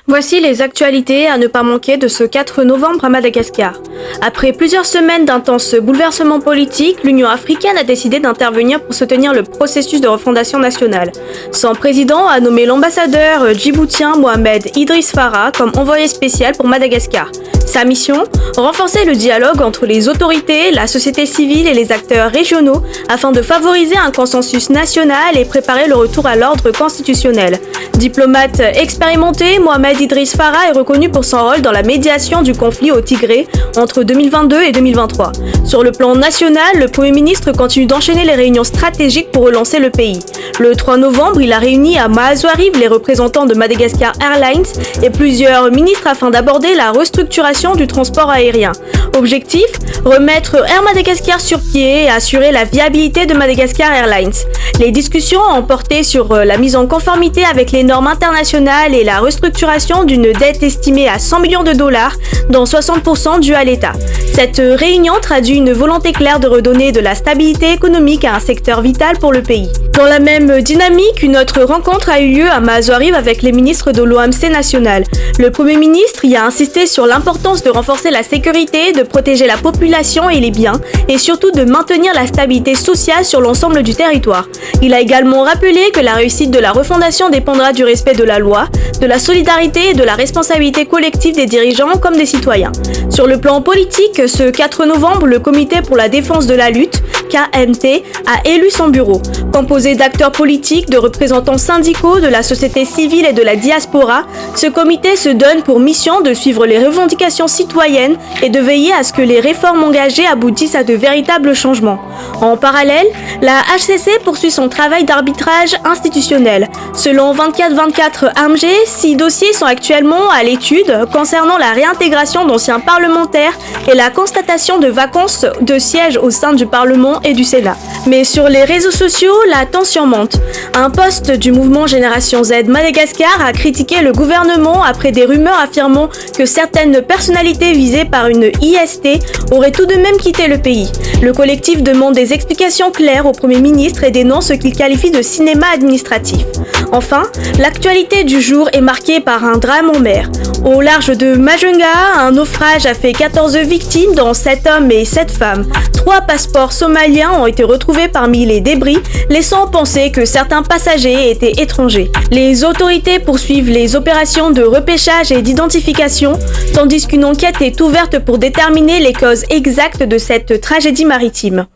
Voici les actualités à ne pas manquer de ce 4 novembre à Madagascar. Après plusieurs semaines d'intenses bouleversements politiques, l'Union africaine a décidé d'intervenir pour soutenir le processus de refondation nationale. Son président a nommé l'ambassadeur djiboutien Mohamed Idriss Farah comme envoyé spécial pour Madagascar. Sa mission ? Renforcer le dialogue entre les autorités, la société civile et les acteurs régionaux afin de favoriser un consensus national et préparer le retour à l'ordre constitutionnel. Diplomate expérimenté, Mohamed Idriss Farah est reconnu pour son rôle dans la médiation du conflit au Tigré entre 2022 et 2023. Sur le plan national, le Premier ministre continue d'enchaîner les réunions stratégiques pour relancer le pays. Le 3 novembre, il a réuni à Maazouariv les représentants de Madagascar Airlines et plusieurs ministres afin d'aborder la restructuration du transport aérien. Objectif : remettre Air Madagascar sur pied et assurer la viabilité de Madagascar Airlines. Les discussions ont porté sur la mise en conformité avec les normes internationales et la restructuration d'une dette estimée à 100 millions de dollars, dont 60% due à l'État. Cette réunion traduit une volonté claire de redonner de la stabilité économique à un secteur vital pour le pays. Dans la même dynamique, une autre rencontre a eu lieu à Maazouariv avec les ministres de l'OMC national. Le Premier ministre y a insisté sur l'importance de renforcer la sécurité, de protéger la population et les biens, et surtout de maintenir la stabilité sociale sur l'ensemble du territoire. Il a également rappelé que la réussite de la refondation dépendra du respect de la loi, de la solidarité et de la responsabilité collective des dirigeants comme des citoyens. Sur le plan politique, ce 4 novembre, le Comité pour la défense de la lutte, KMT, a élu son bureau. Composé d'acteurs politiques, de représentants syndicaux, de la société civile et de la diaspora, ce comité se donne pour mission de suivre les revendications citoyennes et de veiller à ce que les réformes engagées aboutissent à de véritables changements. En parallèle, la HCC poursuit son travail d'arbitrage institutionnel. Selon 24/24 AMG, 6 dossiers sont actuellement à l'étude concernant la réintégration d'anciens parlementaires et la constatation de vacances de sièges au sein du Parlement et du Sénat. Mais sur les réseaux sociaux, la tension monte. Un post du mouvement Génération Z Madagascar a critiqué le gouvernement après des rumeurs affirmant que certaines personnalités visées par une IST auraient tout de même quitté le pays. Le collectif demande des explications claires au Premier ministre et dénonce ce qu'il qualifie de cinéma administratif. Enfin, l'actualité du jour est marquée par un drame en mer. Au large de Majunga, un naufrage a fait 14 victimes, dont 7 hommes et 7 femmes. 3 passeports somaliens ont été retrouvés parmi les débris, laissant penser que certains passagers étaient étrangers. Les autorités poursuivent les opérations de repêchage et d'identification, tandis qu'une enquête est ouverte pour déterminer les causes exactes de cette tragédie maritime.